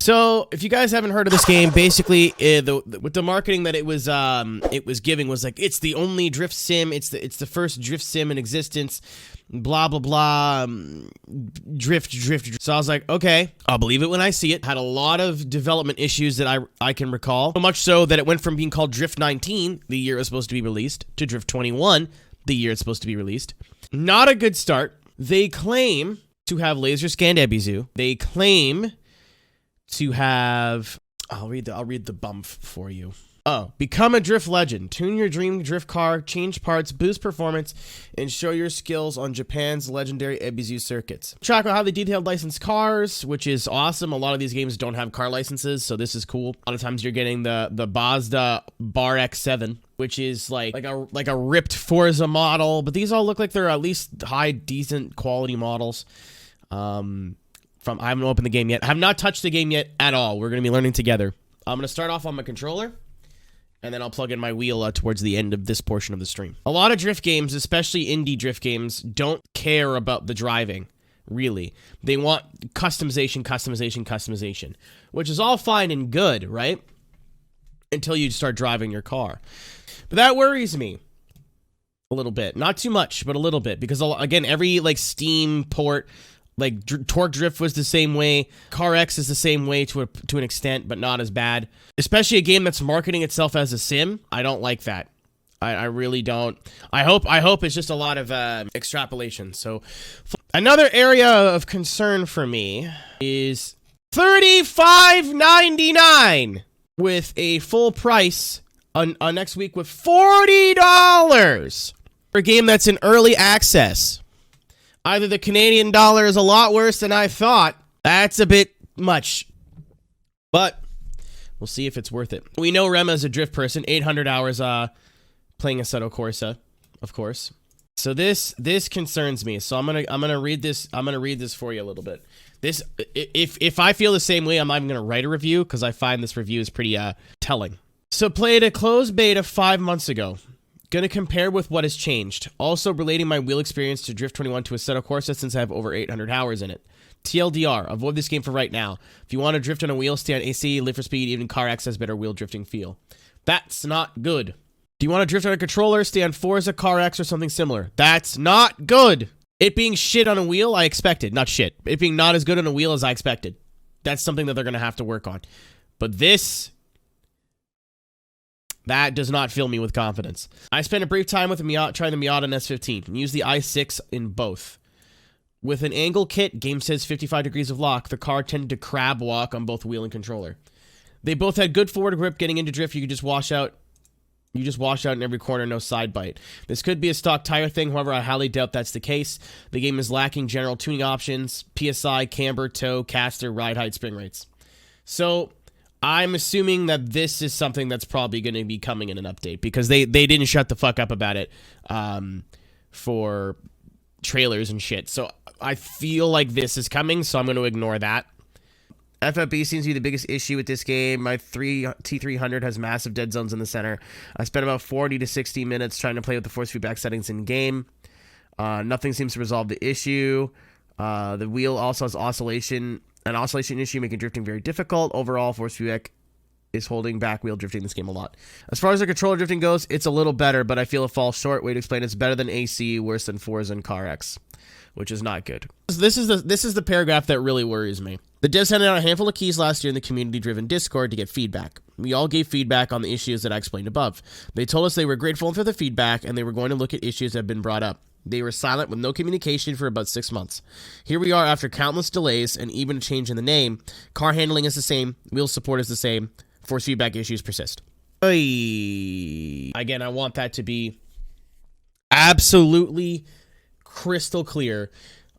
So, if you guys haven't heard of this game, basically, with the marketing that it was giving was like, it's the only drift sim, it's the first drift sim in existence, blah blah blah, drift. So I was like, okay, I'll believe it when I see it. Had a lot of development issues that I can recall, so much so that it went from being called Drift19, the year it was supposed to be released, to Drift21, the year it's supposed to be released. Not a good start. They claim to have laser scanned Ebizu. They claim to have, I'll read the bump for you. Oh, become a drift legend. Tune your dream drift car, change parts, boost performance, and show your skills on Japan's legendary Ebizu circuits. Track out how they detailed licensed cars, which is awesome. A lot of these games don't have car licenses, so this is cool. A lot of times you're getting the Mazda Bar X7, which is like a ripped Forza model, but these all look like they're at least high, decent quality models. I haven't opened the game yet. I have not touched the game yet at all. We're going to be learning together. I'm going to start off on my controller, and then I'll plug in my wheel towards the end of this portion of the stream. A lot of drift games, especially indie drift games, don't care about the driving, really. They want customization, which is all fine and good, right? Until you start driving your car. But that worries me a little bit. Not too much, but a little bit. Because, again, every, Steam port, Torque Drift was the same way. Car X is the same way to an extent, but not as bad. Especially a game that's marketing itself as a sim. I don't like that. I really don't. I hope it's just a lot of extrapolation. So, another area of concern for me is $35.99 with a full price on next week with $40 for a game that's in early access. Either the Canadian dollar is a lot worse than I thought. That's a bit much. But we'll see if it's worth it. We know Rema is a drift person. 800 hours playing Assetto Corsa, of course. So this concerns me. So I'm gonna read this. I'm gonna read this for you a little bit. This, if I feel the same way, I'm not even gonna write a review because I find this review is pretty telling. So played a closed beta 5 months ago. Gonna compare with what has changed. Also relating my wheel experience to Drift21 to Assetto Corsa since I have over 800 hours in it. TLDR, avoid this game for right now. If you want to drift on a wheel, stay on AC, live for speed, even Car X has better wheel drifting feel. That's not good. Do you want to drift on a controller, stay on Forza, Car X, or something similar? That's not good. It being shit on a wheel, I expected. Not shit. It being not as good on a wheel as I expected. That's something that they're gonna have to work on. But this... that does not fill me with confidence. I spent a brief time with trying the Miata S15 and used the i6 in both. With an angle kit, game says 55 degrees of lock, the car tended to crab walk on both wheel and controller. They both had good forward grip. Getting into drift, you could just wash out. You just wash out in every corner, no side bite. This could be a stock tire thing, however, I highly doubt that's the case. The game is lacking general tuning options, PSI, camber, toe, caster, ride height, spring rates. So... I'm assuming that this is something that's probably going to be coming in an update because they didn't shut the fuck up about it for trailers and shit. So I feel like this is coming, so I'm going to ignore that. FFB seems to be the biggest issue with this game. My T300 has massive dead zones in the center. I spent about 40 to 60 minutes trying to play with the force feedback settings in game. Nothing seems to resolve the issue. The wheel also has an oscillation issue, making drifting very difficult. Overall, force feedback is holding back wheel drifting in this game a lot. As far as the controller drifting goes, it's a little better, but I feel it falls short. Way to explain it's better than AC, worse than Forza and Car X, which is not good. This is the paragraph that really worries me. The devs handed out a handful of keys last year in the community-driven Discord to get feedback. We all gave feedback on the issues that I explained above. They told us they were grateful for the feedback, and they were going to look at issues that have been brought up. They were silent with no communication for about 6 months. Here we are after countless delays and even a change in the name. Car handling is the same. Wheel support is the same. Force feedback issues persist. Again, I want that to be absolutely crystal clear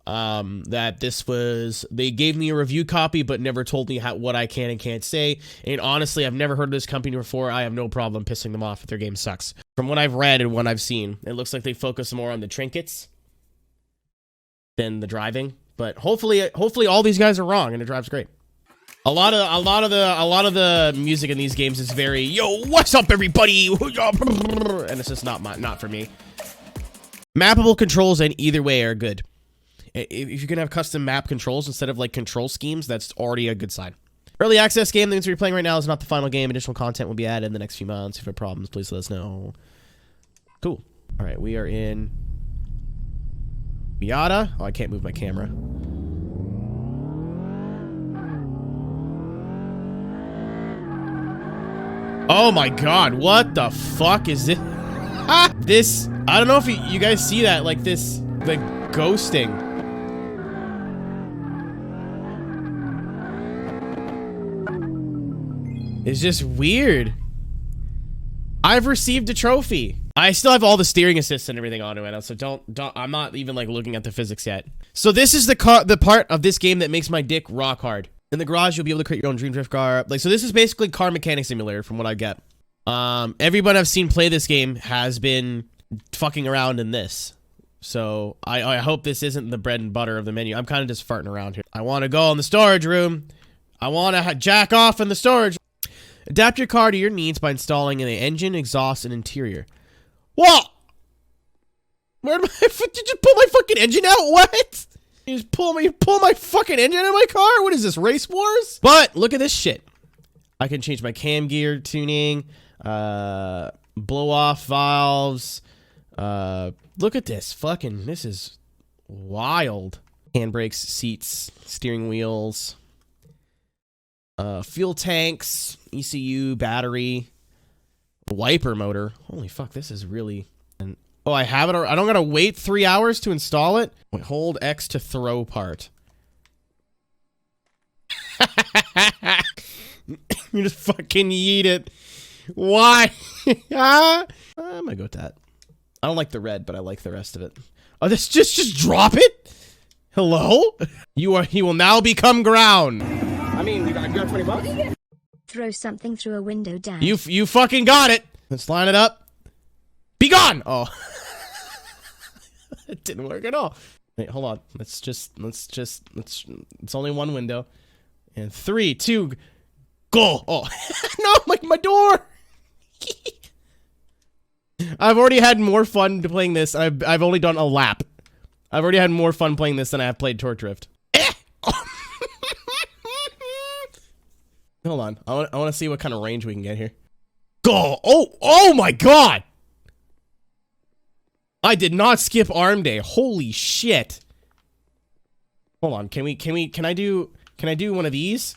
that this was... they gave me a review copy but never told me what I can and can't say. And honestly, I've never heard of this company before. I have no problem pissing them off if their game sucks. From what I've read and what I've seen, it looks like they focus more on the trinkets than the driving. But hopefully all these guys are wrong and it drives great. A lot of the music in these games is very, yo, what's up everybody? And it's just not for me. Mappable controls in either way are good. If you can have custom map controls instead of like control schemes, that's already a good sign. Early access game that we're playing right now is not the final game. Additional content will be added in the next few months. If you have problems, please let us know. Cool. All right, we are in Miata. Oh, I can't move my camera. Oh my god, what the fuck is this? This, I don't know if you guys see that, like this, like ghosting. It's just weird. I've received a trophy. I still have all the steering assists and everything on it right now, so don't, I'm not even like looking at the physics yet. So this is the part of this game that makes my dick rock hard. In the garage, you'll be able to create your own dream drift car. Like, so this is basically car mechanic simulator from what I get. Everyone I've seen play this game has been fucking around in this. So I hope this isn't the bread and butter of the menu. I'm kind of just farting around here. I want to go in the storage room. I want to jack off in the storage. Adapt your car to your needs by installing an engine, exhaust, and interior. What? Where did you pull my fucking engine out? What? You just pull my fucking engine out of my car? What is this, Race Wars? But look at this shit. I can change my cam gear tuning, blow off valves. Look at this. Fucking, this is wild. Handbrakes, seats, steering wheels, fuel tanks, ECU, battery, wiper motor. Holy fuck, this is really... Oh, I have it. I don't gotta wait 3 hours to install it. Wait, hold X to throw part. You just fucking yeet it. Why? I'm gonna go with that. I don't like the red, but I like the rest of it. Oh, this just drop it? Hello? You will now become ground. I mean, you got $20? Throw something through a window, Dad. You fucking got it. Let's line it up. Be gone! Oh. It didn't work at all. Wait, hold on. It's only one window. And 3, 2, go! Oh. No, like my door! I've already had more fun playing this. I've only done a lap. I've already had more fun playing this than I have played Torque Drift. Hold on. I want to see what kind of range we can get here. Go! Oh my god! I did not skip arm day. Holy shit. Hold on. Can I do one of these?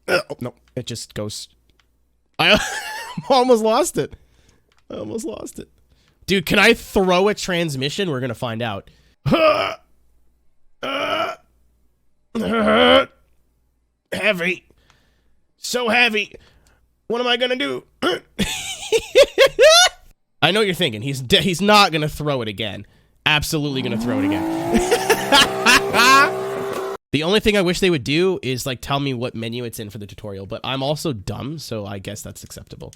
Oh, no. It just goes. I almost lost it. I almost lost it. Dude, can I throw a transmission? We're gonna find out. Heavy. So heavy. What am I gonna do? I know what you're thinking. He's not gonna throw it again. Absolutely gonna throw it again. The only thing I wish they would do is like tell me what menu it's in for the tutorial, but I'm also dumb, so I guess that's acceptable.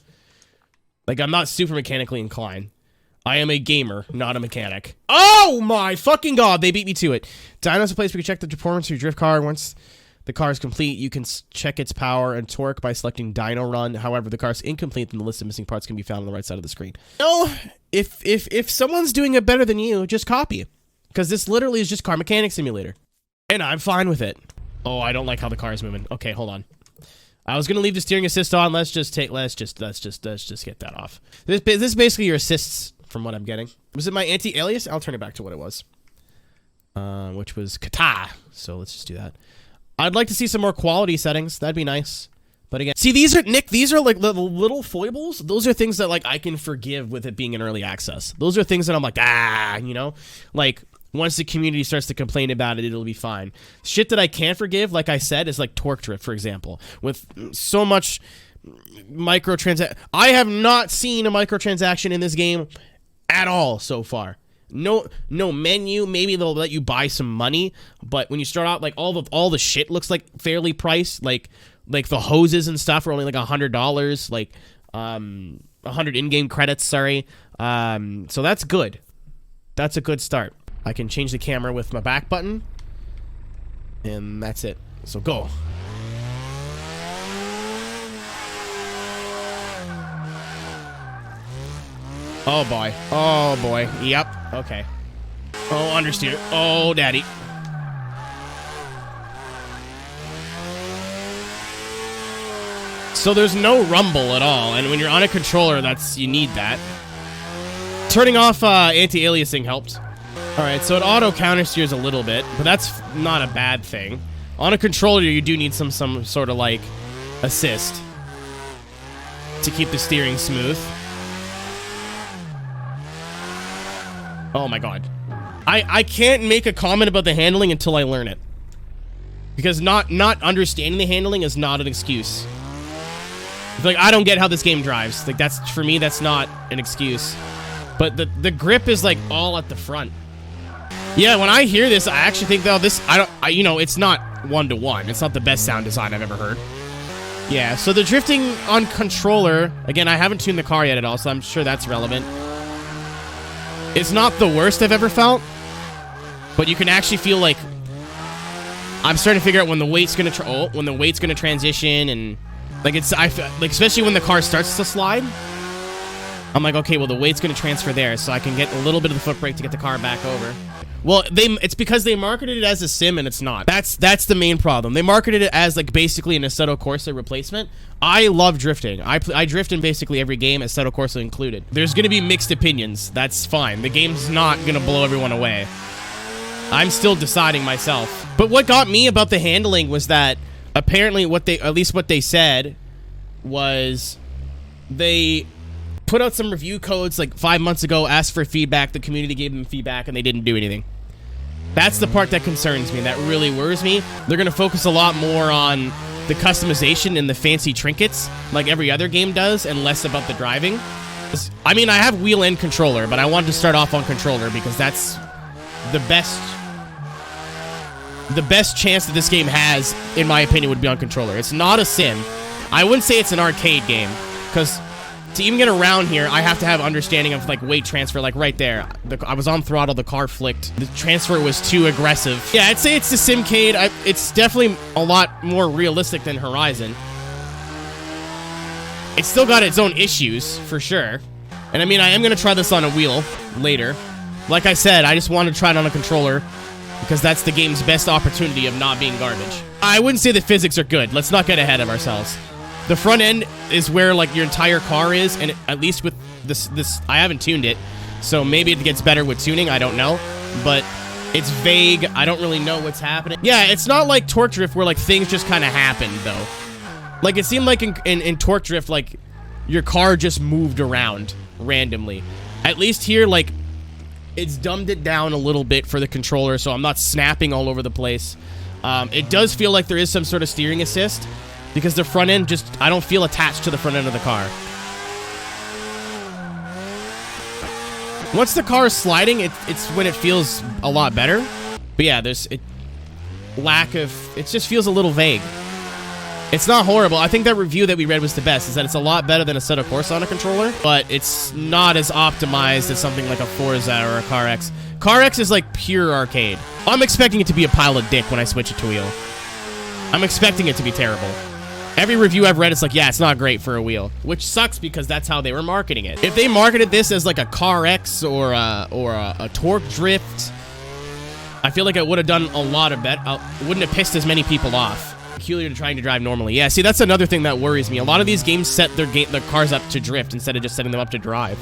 Like, I'm not super mechanically inclined. I am a gamer, not a mechanic. Oh my fucking god, they beat me to it. Dyno's a place where you check the performance of your drift car. Once the car is complete, you can check its power and torque by selecting Dyno Run. However, the car is incomplete, then the list of missing parts can be found on the right side of the screen. No, if someone's doing it better than you, just copy it. Because this literally is just car mechanic simulator. And I'm fine with it. Oh, I don't like how the car is moving. Okay, hold on. I was gonna leave the steering assist on. Let's just get that off. This is basically your assists from what I'm getting. Was it my anti-alias? I'll turn it back to what it was. Which was kata. So let's just do that. I'd like to see some more quality settings. That'd be nice. But again, see, these are, Nick, these are like the little foibles. Those are things that like I can forgive with it being in early access. Those are things that I'm like, you know, like once the community starts to complain about it, it'll be fine. Shit that I can't forgive, like I said, is like Torque Drift, for example, with so much microtransaction. I have not seen a microtransaction in this game at all so far. No menu. Maybe they'll let you buy some money, but when you start out, like all the shit looks like fairly priced. Like the hoses and stuff are only like $100, like 100 in-game credits. Sorry. So that's good. That's a good start. I can change the camera with my back button, and that's it. So go. Oh boy. Oh boy. Yep. Okay. Oh, understeer. Oh, daddy. So there's no rumble at all, and when you're on a controller, you need that. Turning off anti-aliasing helped. Alright, so it auto countersteers a little bit, but that's not a bad thing. On a controller, you do need some sort of, like, assist to keep the steering smooth. Oh my god. I can't make a comment about the handling until I learn it. Because not understanding the handling is not an excuse. Like, I don't get how this game drives. Like, that's, for me, that's not an excuse. But the grip is, like, all at the front. Yeah, when I hear this, I actually think, though, you know, it's not one-to-one. It's not the best sound design I've ever heard. Yeah, so the drifting on controller, again, I haven't tuned the car yet at all, so I'm sure that's relevant. It's not the worst I've ever felt, but you can actually feel like I'm starting to figure out when the weight's gonna transition, and like like especially when the car starts to slide. I'm like, okay, well the weight's gonna transfer there, so I can get a little bit of the foot brake to get the car back over. Well, it's because they marketed it as a sim and it's not. That's the main problem. They marketed it as like basically an Assetto Corsa replacement. I love drifting. I drift in basically every game, Assetto Corsa included. There's gonna be mixed opinions. That's fine. The game's not gonna blow everyone away. I'm still deciding myself. But what got me about the handling was that apparently at least what they said was they put out some review codes like 5 months ago, asked for feedback, the community gave them feedback, and they didn't do anything. That's the part that concerns me, that really worries me. They're going to focus a lot more on the customization and the fancy trinkets, like every other game does, and less about the driving. I mean, I have wheel and controller, but I wanted to start off on controller because that's the best chance that this game has, in my opinion, would be on controller. It's not a sim. I wouldn't say it's an arcade game, because to even get around here, I have to have understanding of, like, weight transfer, like, right there. I was on throttle, the car flicked. The transfer was too aggressive. Yeah, I'd say it's the Simcade. It's definitely a lot more realistic than Horizon. It's still got its own issues, for sure. And, I mean, I am going to try this on a wheel later. Like I said, I just want to try it on a controller, because that's the game's best opportunity of not being garbage. I wouldn't say the physics are good. Let's not get ahead of ourselves. The front end is where, like, your entire car is, and at least with this, I haven't tuned it, so maybe it gets better with tuning, I don't know, but it's vague, I don't really know what's happening. Yeah, it's not like Torque Drift where, like, things just kind of happen, though. Like, it seemed like in Torque Drift, like, your car just moved around randomly. At least here, like, it's dumbed it down a little bit for the controller, so I'm not snapping all over the place. It does feel like there is some sort of steering assist, because the front end just, I don't feel attached to the front end of the car. Once the car is sliding, it's when it feels a lot better. But yeah, it just feels a little vague. It's not horrible. I think that review that we read was the best, is that it's a lot better than Assetto Corsa on a controller, but it's not as optimized as something like a Forza or a CarX. CarX is like pure arcade. I'm expecting it to be a pile of dick when I switch it to wheel. I'm expecting it to be terrible. Every review I've read, it's like, yeah, it's not great for a wheel, which sucks because that's how they were marketing it. If they marketed this as like a CarX or a Torque Drift, I feel like it would have done a lot of wouldn't have pissed as many people off. Peculiar to trying to drive normally. Yeah, see, that's another thing that worries me. A lot of these games set their cars up to drift instead of just setting them up to drive.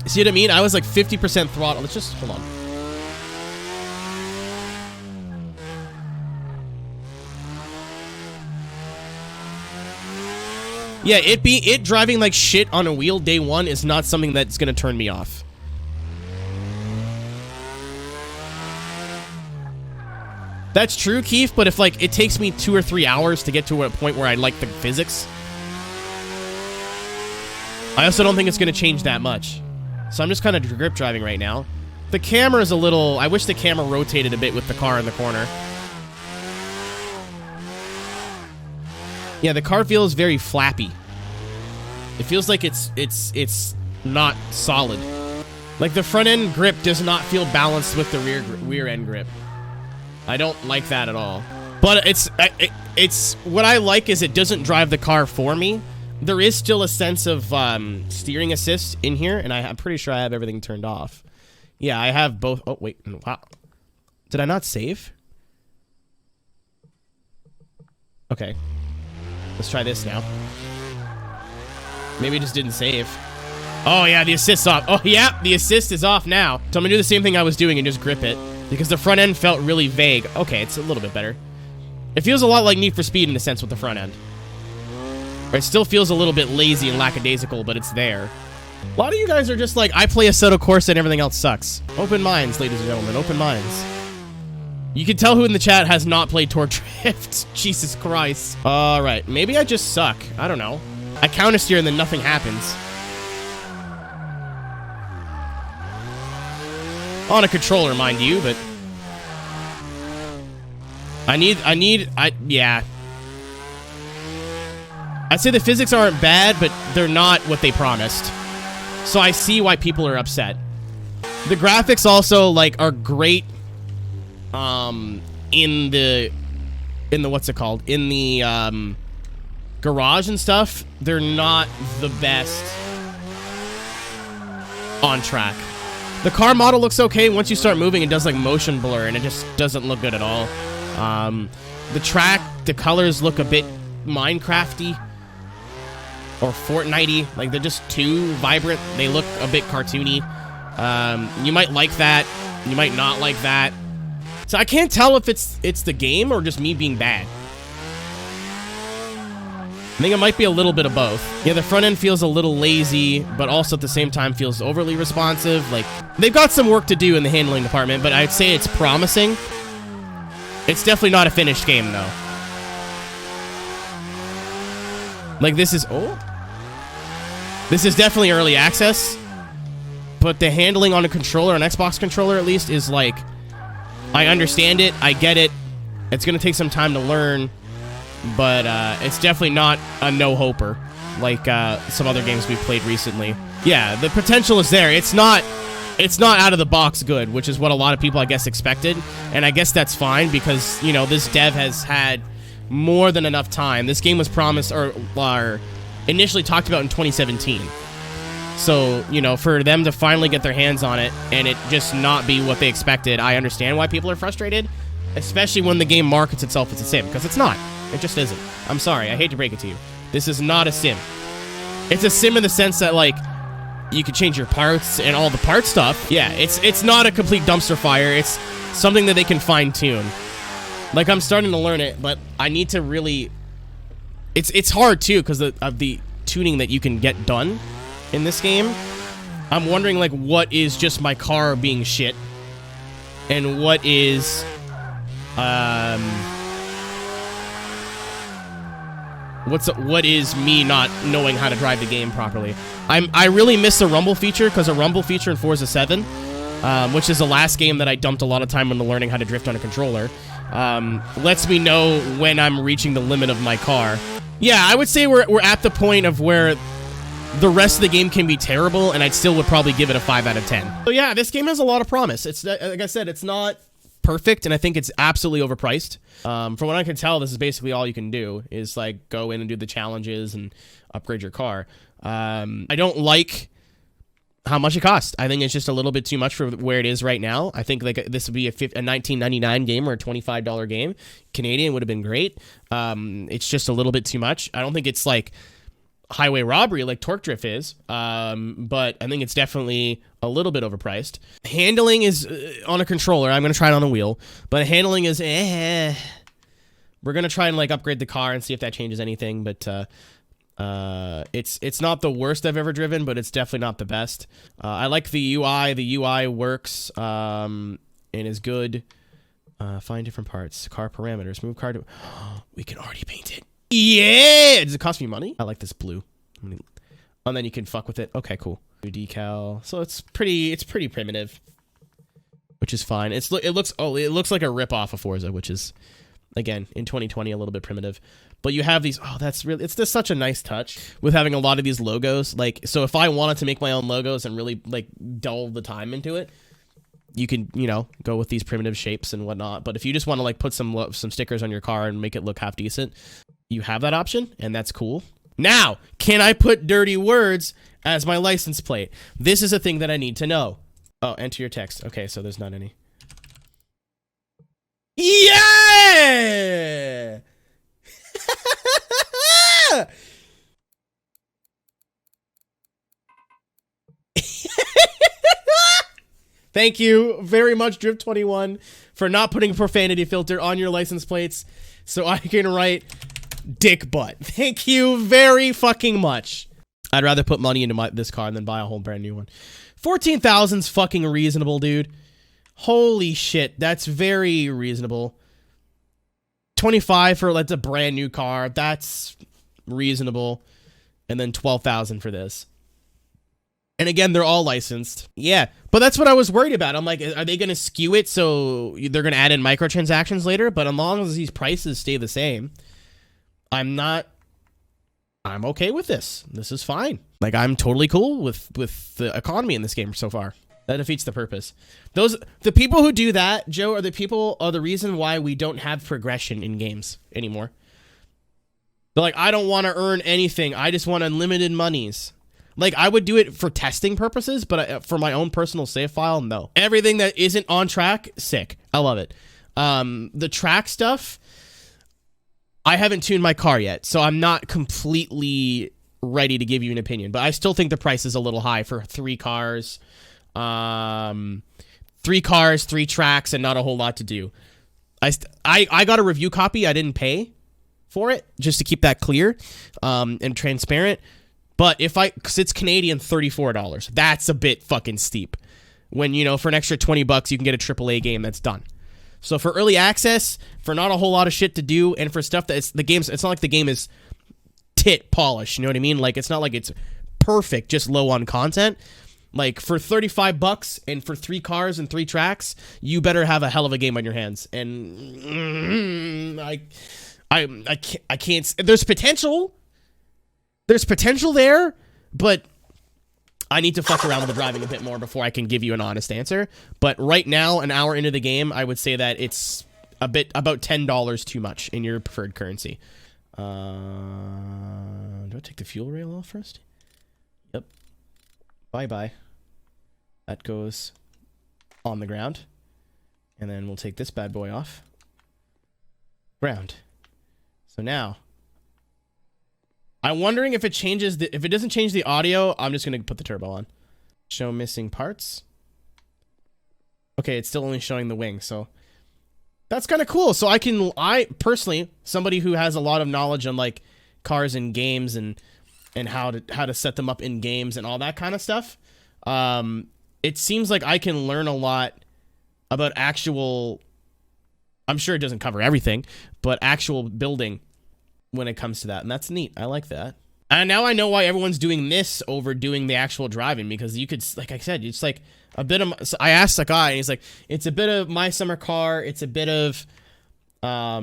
See what I mean? I was like 50% throttle. Let's just, hold on. Yeah, it driving like shit on a wheel day one is not something that's gonna turn me off. That's true, Keith, but if like it takes me 2 or 3 hours to get to a point where I like the physics, I also don't think it's gonna change that much. So I'm just kind of grip driving right now. The camera is a little, I wish the camera rotated a bit with the car in the corner. Yeah, the car feels very flappy. It feels like it's not solid. Like the front end grip does not feel balanced with the rear end grip. I don't like that at all. But it's what I like is it doesn't drive the car for me. There is still a sense of steering assist in here, and I'm pretty sure I have everything turned off. Yeah, I have both. Oh wait, wow. Did I not save? Okay. Let's try this now. Maybe it just didn't save. Oh, yeah, the assist's off. Oh, yeah, the assist is off now. So I'm gonna do the same thing I was doing and just grip it. Because the front end felt really vague. Okay, it's a little bit better. It feels a lot like Need for Speed in a sense with the front end. It still feels a little bit lazy and lackadaisical, but it's there. A lot of you guys are just like, I play Assetto Corsa and everything else sucks. Open minds, ladies and gentlemen, open minds. You can tell who in the chat has not played Torque Drift. Jesus Christ. Alright, maybe I just suck. I don't know. I countersteer and then nothing happens. On a controller, mind you, but... yeah. I'd say the physics aren't bad, but they're not what they promised. So I see why people are upset. The graphics also, like, are great, in the what's it called? In the, garage and stuff. They're not the best on track. The car model looks okay. Once you start moving, it does, like, motion blur, and it just doesn't look good at all. The track, the colors look a bit Minecrafty. Or Fortnite-y. Like, they're just too vibrant. They look a bit cartoony. You might like that. You might not like that. So I can't tell if it's the game or just me being bad. I think it might be a little bit of both. Yeah, the front end feels a little lazy, but also at the same time feels overly responsive. Like, they've got some work to do in the handling department, but I'd say it's promising. It's definitely not a finished game, though. Like, this is... oh. This is definitely early access. But the handling on a controller, an Xbox controller at least, is like... I understand it. I get it. It's going to take some time to learn. But it's definitely not a no-hoper. Like some other games we've played recently. Yeah, the potential is there. It's not out of the box good, which is what a lot of people, I guess, expected. And I guess that's fine because, you know, this dev has had... more than enough time. This game was promised or initially talked about in 2017. So, you know, for them to finally get their hands on it and it just not be what they expected, I understand why people are frustrated, especially when the game markets itself as a sim, because it's not. It just isn't. I'm sorry. I hate to break it to you. This is not a sim. It's a sim in the sense that, like, you could change your parts and all the part stuff. Yeah, it's not a complete dumpster fire. It's something that they can fine-tune. Like, I'm starting to learn it, but I need to really... It's hard, too, because of the tuning that you can get done in this game. I'm wondering, like, what is just my car being shit, and what is... what is me not knowing how to drive the game properly. I really miss the rumble feature, because a rumble feature in Forza 7, which is the last game that I dumped a lot of time into learning how to drift on a controller, lets me know when I'm reaching the limit of my car. Yeah, I would say we're at the point of where the rest of the game can be terrible, and I still would probably give it a 5 out of 10. So yeah, this game has a lot of promise. It's, like I said, it's not perfect, and I think it's absolutely overpriced. From what I can tell, this is basically all you can do, is like go in and do the challenges and upgrade your car. I don't like how much it costs. I think it's just a little bit too much for where it is right now. I think like this would be a $19.99 game or a $25 game. Canadian would have been great. It's just a little bit too much. I don't think it's like highway robbery like Torque Drift is, but I think it's definitely a little bit overpriced. Handling is on a controller. I'm going to try it on a wheel, but handling is We're going to try and like upgrade the car and see if that changes anything, but it's not the worst I've ever driven, but it's definitely not the best. I like the UI. The UI works and is good. Find different parts. Car parameters. Move car to... we can already paint it. Yeah! Does it cost me money? I like this blue. And then you can fuck with it. Okay, cool. New decal. So it's pretty primitive, which is fine. It looks like a rip-off of Forza, which is, again, in 2020, a little bit primitive. But you have these, it's just such a nice touch with having a lot of these logos. Like, so if I wanted to make my own logos and really, like, delve the time into it, you can, you know, go with these primitive shapes and whatnot. But if you just want to, like, put some stickers on your car and make it look half decent, you have that option, and that's cool. Now, can I put dirty words as my license plate? This is a thing that I need to know. Oh, enter your text. Okay, so there's not any. Yeah! Thank you very much, Drift21, for not putting a profanity filter on your license plates so I can write dick butt. Thank you very fucking much. I'd rather put money into this car than buy a whole brand new one. 14,000's fucking reasonable, dude. Holy shit, that's very reasonable. 25 for that's a brand new car. That's reasonable. And then 12,000 for this. And again, they're all licensed. Yeah, but that's what I was worried about. I'm like, are they going to skew it so they're going to add in microtransactions later? But as long as these prices stay the same, I'm okay with this. This is fine. Like, I'm totally cool with the economy in this game so far. That defeats the purpose. The people who do that, Joe, are the reason why we don't have progression in games anymore. They're like, I don't want to earn anything. I just want unlimited monies. Like, I would do it for testing purposes, but for my own personal save file, no. Everything that isn't on track, sick. I love it. The track stuff, I haven't tuned my car yet, so I'm not completely ready to give you an opinion, but I still think the price is a little high for 3 cars. 3 cars, 3 tracks, and not a whole lot to do. I got a review copy. I didn't pay for it, just to keep that clear and transparent. But because it's Canadian, $34. That's a bit fucking steep. When, you know, for an extra 20 bucks, you can get a AAA game that's done. So for early access, for not a whole lot of shit to do, and for stuff that it's not like the game is tit polished, you know what I mean? Like, it's not like it's perfect, just low on content. Like, for 35 bucks and for 3 cars and 3 tracks, you better have a hell of a game on your hands. And I can't. There's potential. There's potential there, but I need to fuck around with the driving a bit more before I can give you an honest answer. But right now, an hour into the game, I would say that it's about $10 too much in your preferred currency. Do I take the fuel rail off first? Yep. Bye-bye. That goes on the ground. And then we'll take this bad boy off. Ground. So now, I'm wondering if it changes if it doesn't change the audio, I'm just going to put the turbo on. Show missing parts. Okay, it's still only showing the wing, so that's kind of cool. So I personally, somebody who has a lot of knowledge on like cars and games and how to set them up in games and all that kind of stuff. It seems like I can learn a lot about actual, I'm sure it doesn't cover everything, but actual building when it comes to that, and that's neat. I like that. And now I know why everyone's doing this over doing the actual driving, because you could, like I said, it's like a bit of, so I asked a guy and he's like, it's a bit of My Summer Car, it's a bit of I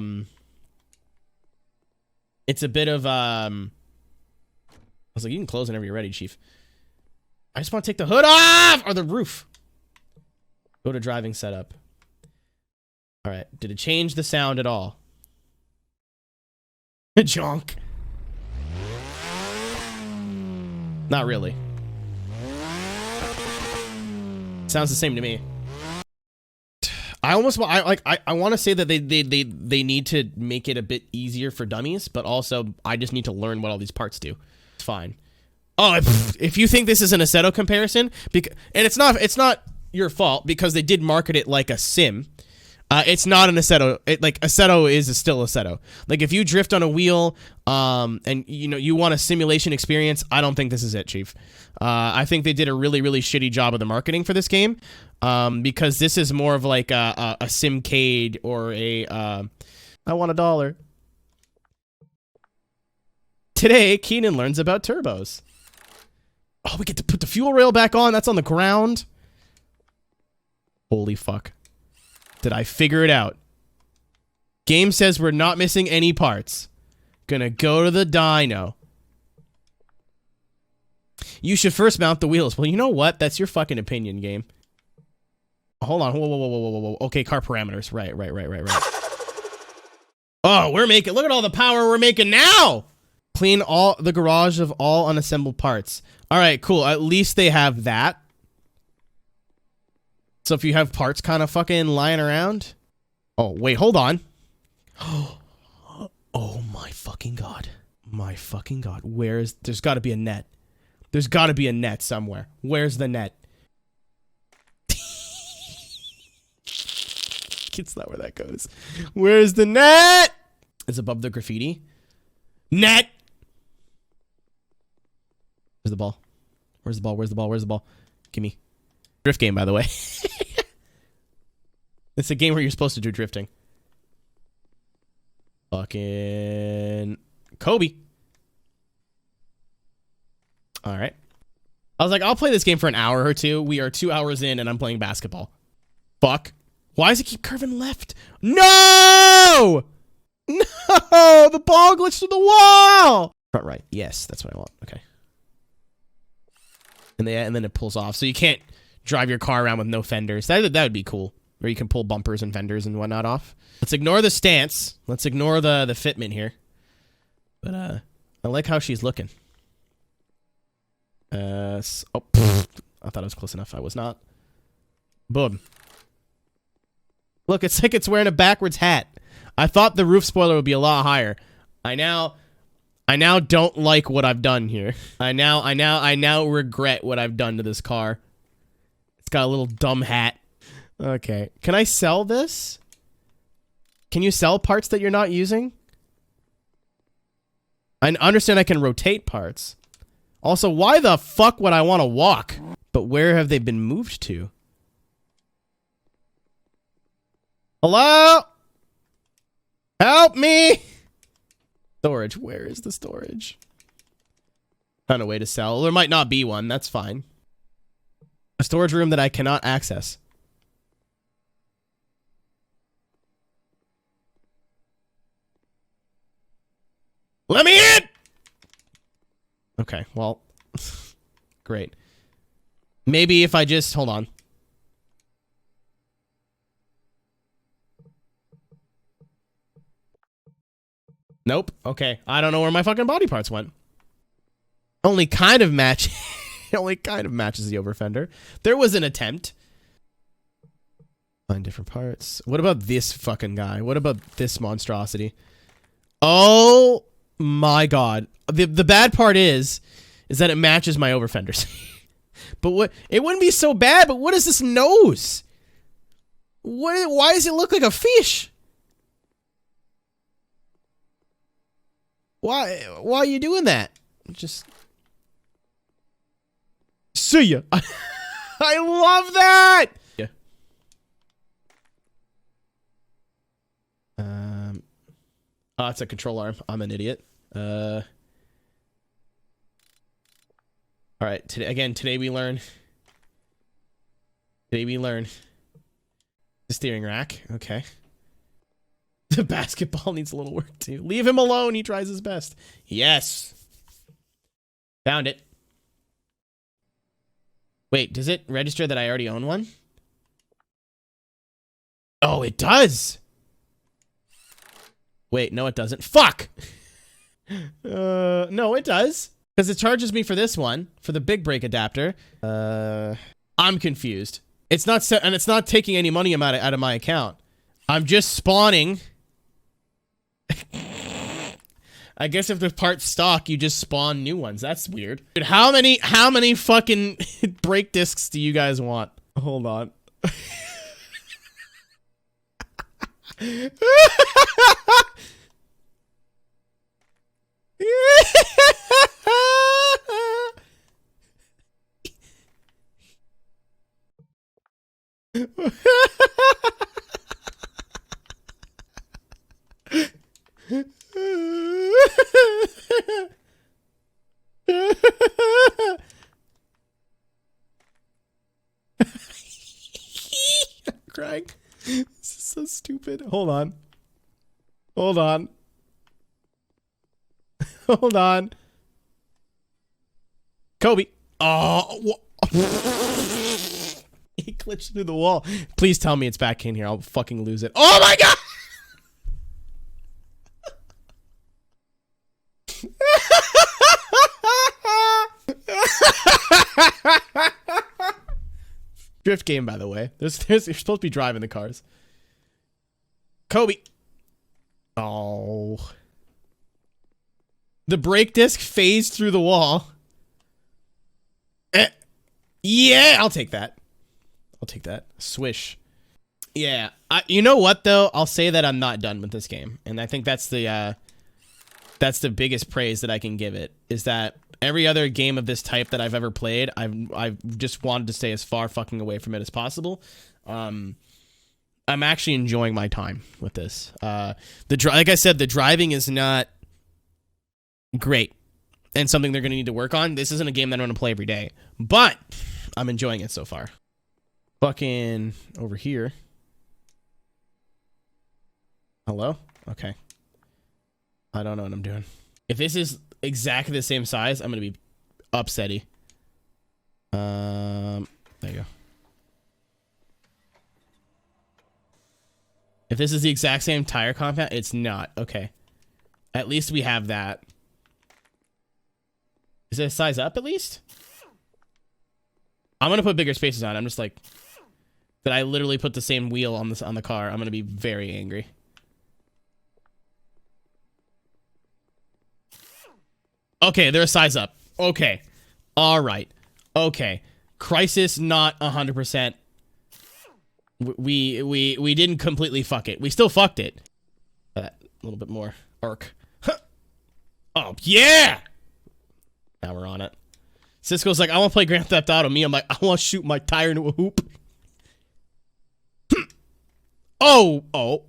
was like, you can close whenever you're ready, Chief. I just want to take the hood off, or the roof. Go to driving setup. All right, did it change the sound at all? Jonk. Not really. Sounds the same to me. I want to say that they need to make it a bit easier for dummies, but also I just need to learn what all these parts do. It's fine. Oh, if you think this is an Assetto comparison, and it's not your fault, because they did market it like a sim. It's not an Assetto. Assetto is still Assetto. Like, if you drift on a wheel, and you want a simulation experience, I don't think this is it, Chief. I think they did a really, really shitty job of the marketing for this game, because this is more of like a simcade or a I want $1. Today, Keenan learns about turbos. Oh, we get to put the fuel rail back on. That's on the ground. Holy fuck. Did I figure it out? Game says we're not missing any parts. Gonna go to the dyno. You should first mount the wheels. Well, you know what? That's your fucking opinion, game. Hold on. Whoa. Okay, car parameters. Right. Oh, we're making... Look at all the power we're making now! Clean all the garage of all unassembled parts. All right, cool. At least they have that. So if you have parts kind of fucking lying around... Oh, wait, hold on. Oh my fucking god. My fucking god. There's gotta be a net. There's gotta be a net somewhere. Where's the net? It's not where that goes. Where's the net? It's above the graffiti. Net! Where's the ball? Where's the ball? Where's the ball? Where's the ball? Gimme. Drift game, by the way. It's a game where you're supposed to do drifting. Fucking Kobe. All right. I was like, I'll play this game for an hour or two. We are 2 hours in and I'm playing basketball. Fuck. Why does it keep curving left? No! No! The ball glitched through the wall! Front right. Yes, that's what I want. Okay. And then it pulls off. So you can't drive your car around with no fenders. That would be cool. Or you can pull bumpers and fenders and whatnot off. Let's ignore the stance. Let's ignore the fitment here. But I like how she's looking. I thought I was close enough. I was not. Boom. Look, it's like it's wearing a backwards hat. I thought the roof spoiler would be a lot higher. I now don't like what I've done here. I now regret what I've done to this car. It's got a little dumb hat. Okay. Can I sell this? Can you sell parts that you're not using? I understand I can rotate parts. Also, why the fuck would I want to walk? But where have they been moved to? Hello? Help me! Storage. Where is the storage? Found a way to sell. There might not be one. That's fine. A storage room that I cannot access. Let me in! Okay, well. Great. Maybe if I just... Hold on. Nope. Okay. I don't know where my fucking body parts went. Only kind of match. It only kind of matches the over fender. There was an attempt. Find different parts. What about this fucking guy? What about this monstrosity? Oh my god. The bad part is that it matches my over fenders. But what? It wouldn't be so bad, but what is this nose? Why does it look like a fish? Why are you doing that? Just see ya. I love that. Yeah. Oh, it's a control arm. I'm an idiot. All right. Today we learn. The steering rack. Okay. The basketball needs a little work too. Leave him alone. He tries his best. Yes. Found it. Wait, does it register that I already own one? Oh, it does. Wait, no, it doesn't. Fuck. No, it does. Because it charges me for this one, for the big brake adapter. I'm confused. It's not and it's not taking any money out of my account. I'm just spawning. I guess if the part's stock, you just spawn new ones. That's weird. Dude, how many fucking brake discs do you guys want? Hold on. I'm crying. This is so stupid. Hold on. Hold on. Hold on. Kobe. Oh. He glitched through the wall. Please tell me it's back in here. I'll fucking lose it. Oh my god! Drift game, by the way. You're supposed to be driving the cars. Kobe. Oh. The brake disc phased through the wall. Yeah, I'll take that. I'll take that. Swish. Yeah. You know what, though? I'll say that I'm not done with this game. And I think that's the biggest praise that I can give it, is that every other game of this type that I've ever played, I've just wanted to stay as far fucking away from it as possible. I'm actually enjoying my time with this. Like I said, the driving is not great and something they're going to need to work on. This isn't a game that I'm going to play every day, but I'm enjoying it so far. Fucking over here. Hello? Okay. I don't know what I'm doing. If this is exactly the same size, I'm going to be upsetty. There you go. If this is the exact same tire compound, it's not. Okay. At least we have that. Is it a size up at least? I'm going to put bigger spaces on. I'm just like, that I literally put the same wheel on the car. I'm going to be very angry. Okay, they're a size up. Okay. All right. Okay. Crisis not 100%. We didn't completely fuck it. We still fucked it. A little bit more. Arc. Huh. Oh, yeah! Now we're on it. Cisco's like, I want to play Grand Theft Auto. Me, I'm like, I want to shoot my tire into a hoop. Oh! Oh.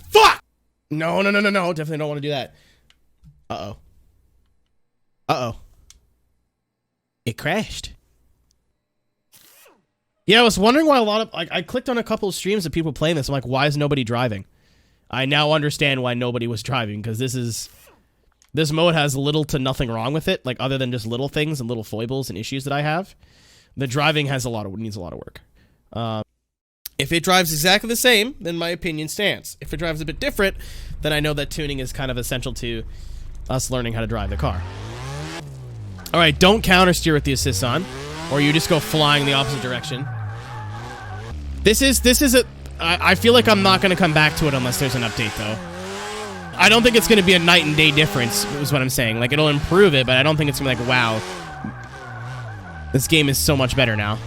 Fuck! No, no, no, no, no. Definitely don't want to do that. Uh-oh. Uh-oh. It crashed. Yeah, I was wondering why a lot of... Like, I clicked on a couple of streams of people playing this. I'm like, why is nobody driving? I now understand why nobody was driving, because this mode has little to nothing wrong with it, like, other than just little things and little foibles and issues that I have. The driving needs a lot of work. If it drives exactly the same, then my opinion stands. If it drives a bit different, then I know that tuning is kind of essential to us learning how to drive the car. All right, don't counter steer with the assist on, or you just go flying the opposite direction. This is a... I feel like I'm not going to come back to it unless there's an update, though. I don't think it's going to be a night and day difference, is what I'm saying. Like, it'll improve it, but I don't think it's going to be like, wow, this game is so much better now.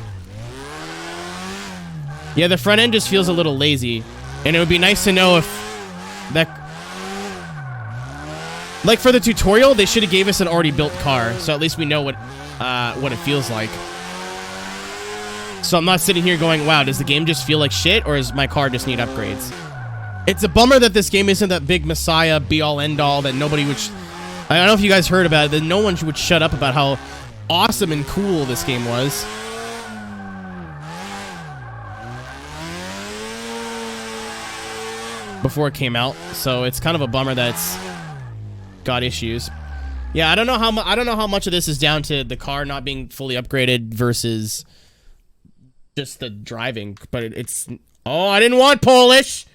Yeah, the front end just feels a little lazy, and it would be nice to know if that... Like, for the tutorial, they should have gave us an already built car, so at least we know what it feels like. So I'm not sitting here going, wow, does the game just feel like shit, or does my car just need upgrades? It's a bummer that this game isn't that big messiah, be-all, end-all, that nobody would... I don't know if you guys heard about it, that no one would shut up about how awesome and cool this game was. Before it came out, so it's kind of a bummer that it's got issues. Yeah, I don't know how much of this is down to the car not being fully upgraded versus just the driving, but it's... Oh, I didn't want Polish!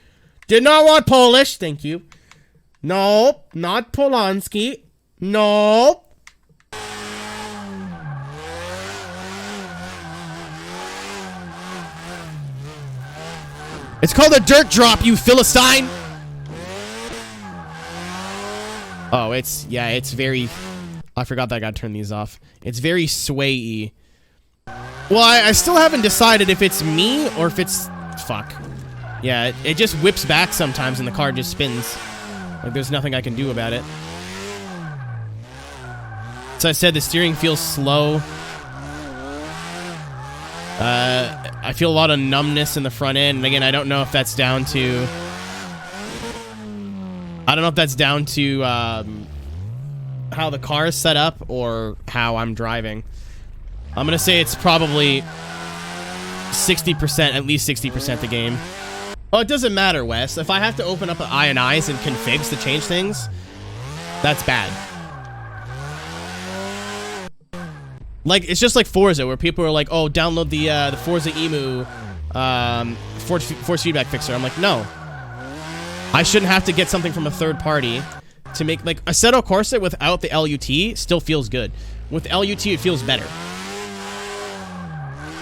Did not want Polish, thank you. No, not Polanski. No. It's called a dirt drop, you Philistine! Oh, it's very... I forgot that I gotta turn these off. It's very sway-y. Well, I still haven't decided if it's me or if it's... Fuck. Yeah, it just whips back sometimes and the car just spins. Like, there's nothing I can do about it. So I said the steering feels slow. I feel a lot of numbness in the front end. And again, I don't know if that's down to... I don't know if that's down to how the car is set up or how I'm driving. I'm going to say it's probably 60%, at least 60% the game. Oh, it doesn't matter, Wes. If I have to open up INIs and configs to change things, that's bad. Like, it's just like Forza, where people are like, oh, download the Forza Emu force feedback fixer. I'm like, no. I shouldn't have to get something from a third party to make, like, Assetto Corsa without the LUT still feels good. With LUT, it feels better.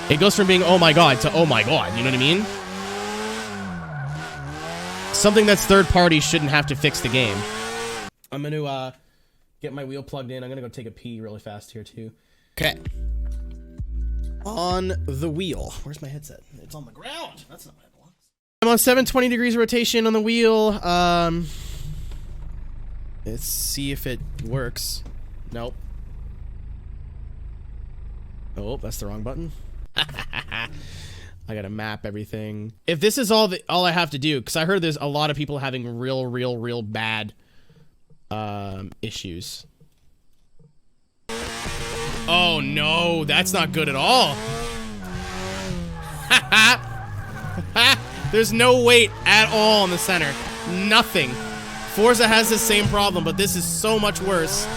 It goes from being oh my god to oh my god, you know what I mean? Something that's third party shouldn't have to fix the game. I'm gonna get my wheel plugged in. I'm gonna go take a pee really fast here too. Okay. On the wheel. Where's my headset? It's on the ground. That's not where it belongs. I'm on 720 degrees rotation on the wheel. Let's see if it works. Nope. Oh, that's the wrong button. I gotta map everything. If this is all I have to do, because I heard there's a lot of people having real bad issues. Oh no, that's not good at all. There's no weight at all in the center. Nothing. Forza has the same problem, but this is so much worse.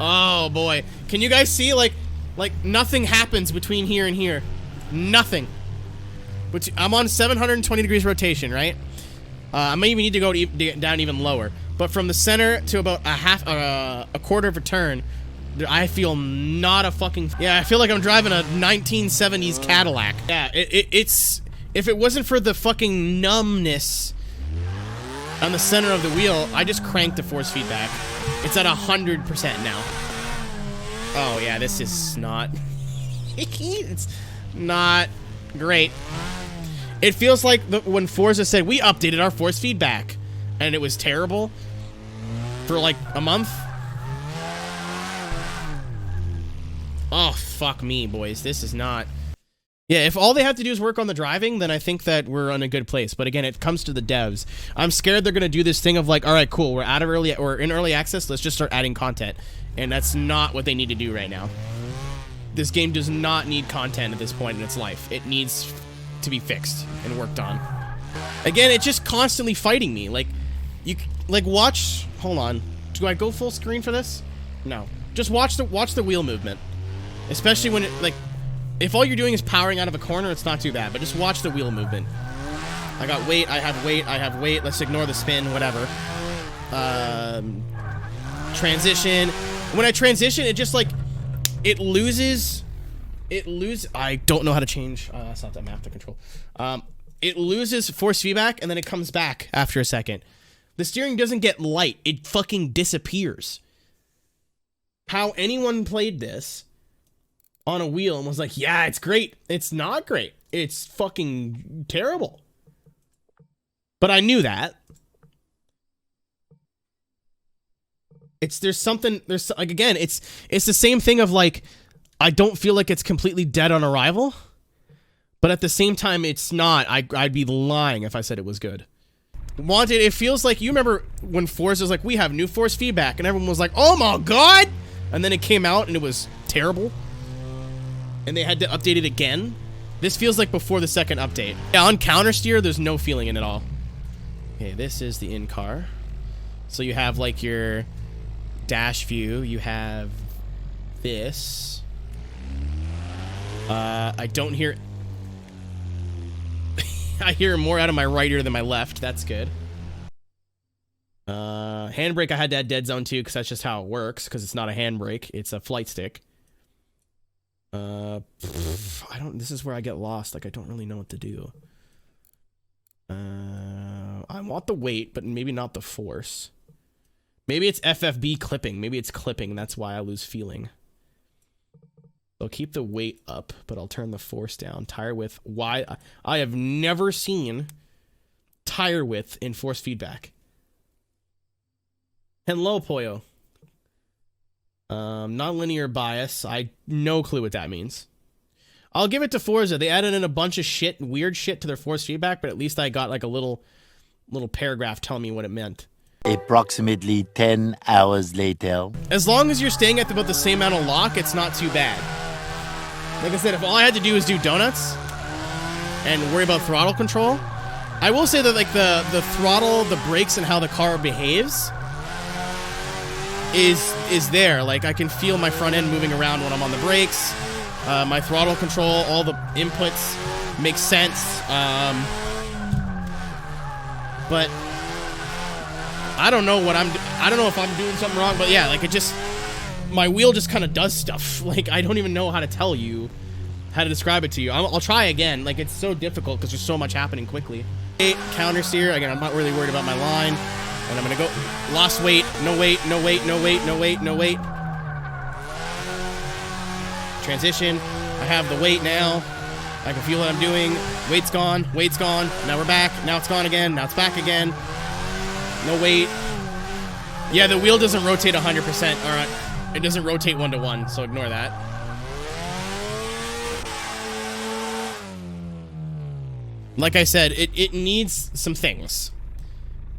Oh boy. Can you guys see like nothing happens between here and here? Nothing. But I'm on 720 degrees rotation, right? I may even need to go down even lower. But from the center to about a quarter of a turn, I feel not a fucking... Yeah, I feel like I'm driving a 1970s Cadillac. Yeah, it's... If it wasn't for the fucking numbness on the center of the wheel, I just cranked the force feedback. It's at 100% now. Oh, yeah, this is not... It's not great. It feels like when Forza said, we updated our force feedback, and it was terrible for like a month. Oh, fuck me, boys. This is not... Yeah, if all they have to do is work on the driving, then I think that we're in a good place. But again, it comes to the devs. I'm scared they're going to do this thing of like, all right, cool, we're in early access, let's just start adding content. And that's not what they need to do right now. This game does not need content at this point in its life. It needs to be fixed and worked on. Again, it's just constantly fighting me. Like, watch... Hold on. Do I go full screen for this? No. Just watch the wheel movement. Especially when it, like... If all you're doing is powering out of a corner, it's not too bad, but just watch the wheel movement. I got weight, I have weight, I have weight. Let's ignore the spin, whatever. Transition. When I transition, it just, like, it loses... I don't know how to change... that's not that map to control. It loses force feedback, and then it comes back after a second. The steering doesn't get light. It fucking disappears. How anyone played this... on a wheel and was like, yeah, it's great. It's not great. It's fucking terrible. But I knew that. There's like, again, it's the same thing of like, I don't feel like it's completely dead on arrival, but at the same time, it's not. I'd be lying if I said it was good. Wanted, it feels like, you remember when Forza was like, we have new force feedback, and everyone was like, oh my god! And then it came out and it was terrible. And they had to update it again. This feels like before the second update. Yeah, on counter steer, there's no feeling in it all. Okay, this is the in-car. So you have like your dash view. You have this. I don't hear... I hear more out of my right ear than my left. That's good. Handbrake, I had to add dead zone too, because that's just how it works, because it's not a handbrake. It's a flight stick. This is where I get lost. Like, I don't really know what to do. I want the weight, but maybe not the force. Maybe it's FFB clipping. Maybe it's clipping. That's why I lose feeling. I'll keep the weight up, but I'll turn the force down. Tire width. Why? I have never seen tire width in force feedback. Hello, Poyo. Non-linear bias. No clue what that means. I'll give it to Forza. They added in a bunch of shit, weird shit to their force feedback, but at least I got like a little paragraph telling me what it meant. Approximately 10 hours later. As long as you're staying at about the same amount of lock, it's not too bad. Like I said, if all I had to do was do donuts and worry about throttle control, I will say that like the throttle, the brakes, and how the car behaves is there. Like, I can feel my front end moving around when I'm on the brakes. My throttle control, all the inputs make sense. But I don't know what I don't know if I'm doing something wrong, but yeah, like it just, my wheel just kind of does stuff. Like I don't even know how to tell you, how to describe it to you. I'll try again. Like it's so difficult because there's so much happening quickly. Counter steer. Again, I'm not really worried about my line. And I'm gonna go, lost weight, no weight, no weight, no weight, no weight, no weight. Transition. I have the weight now. I can feel what I'm doing. Weight's gone, weight's gone. Now we're back. Now it's gone again. Now it's back again. No weight. Yeah, the wheel doesn't rotate 100%. All right, it doesn't rotate 1-to-1, so ignore that. Like I said, it needs some things.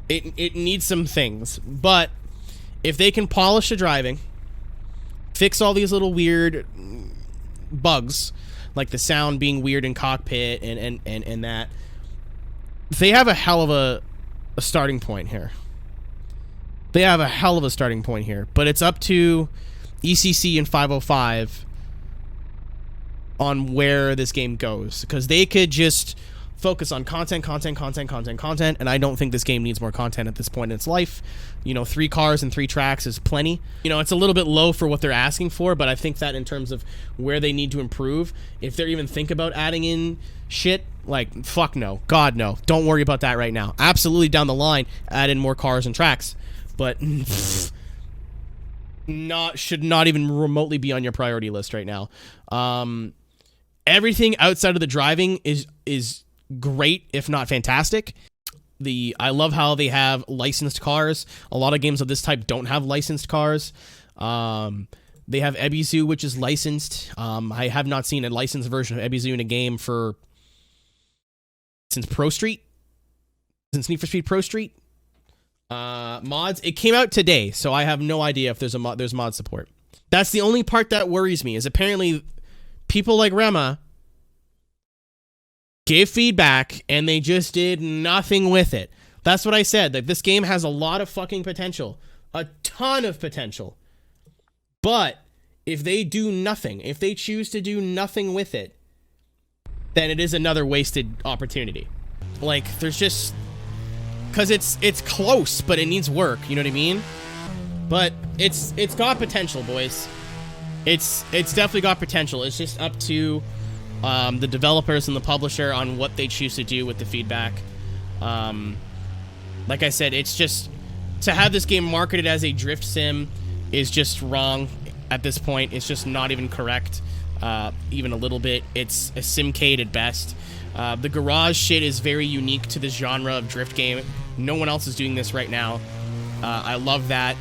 It needs some things, but if they can polish the driving, fix all these little weird bugs, like the sound being weird in cockpit and that, they have a hell of a starting point here. They have a hell of a starting point here, but it's up to ECC and 505 on where this game goes, because they could just focus on content, and I don't think this game needs more content at this point in its life. You know, 3 cars and 3 tracks is plenty. You know, it's a little bit low for what they're asking for, but I think that in terms of where they need to improve, if they're even think about adding in shit, like, fuck no. God, no. Don't worry about that right now. Absolutely down the line, add in more cars and tracks, but should not even remotely be on your priority list right now. Everything outside of the driving is great, if not fantastic. I love how they have licensed cars. A lot of games of this type don't have licensed cars. They have Ebizu, which is licensed. I have not seen a licensed version of Ebizu in a game since Need for Speed Pro Street. Mods, it came out today, so I have no idea if there's mod support. That's the only part that worries me, is apparently people like Rema gave feedback and they just did nothing with it. That's what I said. Like, this game has a lot of fucking potential. A ton of potential. But if they do nothing, if they choose to do nothing with it, then it is another wasted opportunity. Like, there's just, because it's close, but it needs work, you know what I mean? But it's got potential, boys. It's definitely got potential. It's just up to the developers and the publisher on what they choose to do with the feedback. Like I said, it's just, to have this game marketed as a drift sim is just wrong at this point. It's just not even correct, even a little bit. It's a simcade at best. The garage shit is very unique to this genre of drift game. No one else is doing this right now. I love that,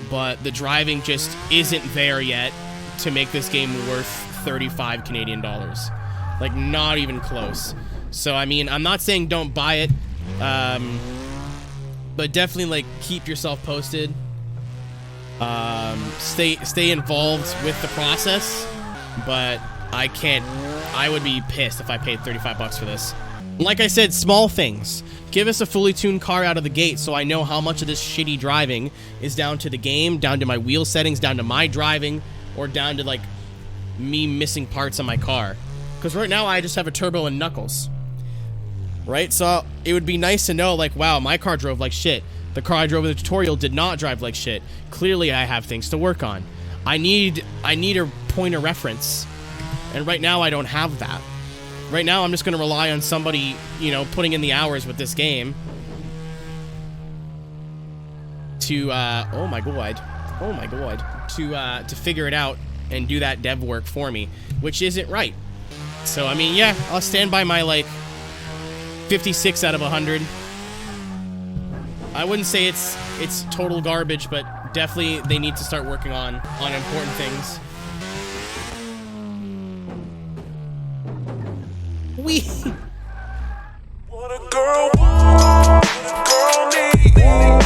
but the driving just isn't there yet to make this game worth 35 Canadian dollars. Like, not even close. So, I mean, I'm not saying don't buy it, but definitely, like, keep yourself posted. Stay involved with the process, but I would be pissed if I paid 35 bucks for this. Like I said, small things. Give us a fully tuned car out of the gate so I know how much of this shitty driving is down to the game, down to my wheel settings, down to my driving, or down to, like, me missing parts on my car. Because right now I just have a turbo and knuckles. Right? So it would be nice to know, like, wow, my car drove like shit. The car I drove in the tutorial did not drive like shit. Clearly I have things to work on. I need a point of reference. And right now I don't have that. Right now I'm just going to rely on somebody, you know, putting in the hours with this game to, oh my god, to figure it out and do that dev work for me, which isn't right. So, I mean, yeah, I'll stand by my, like, 56 out of 100. I wouldn't say it's total garbage, but definitely they need to start working on important things. What a girl, what a girl needs.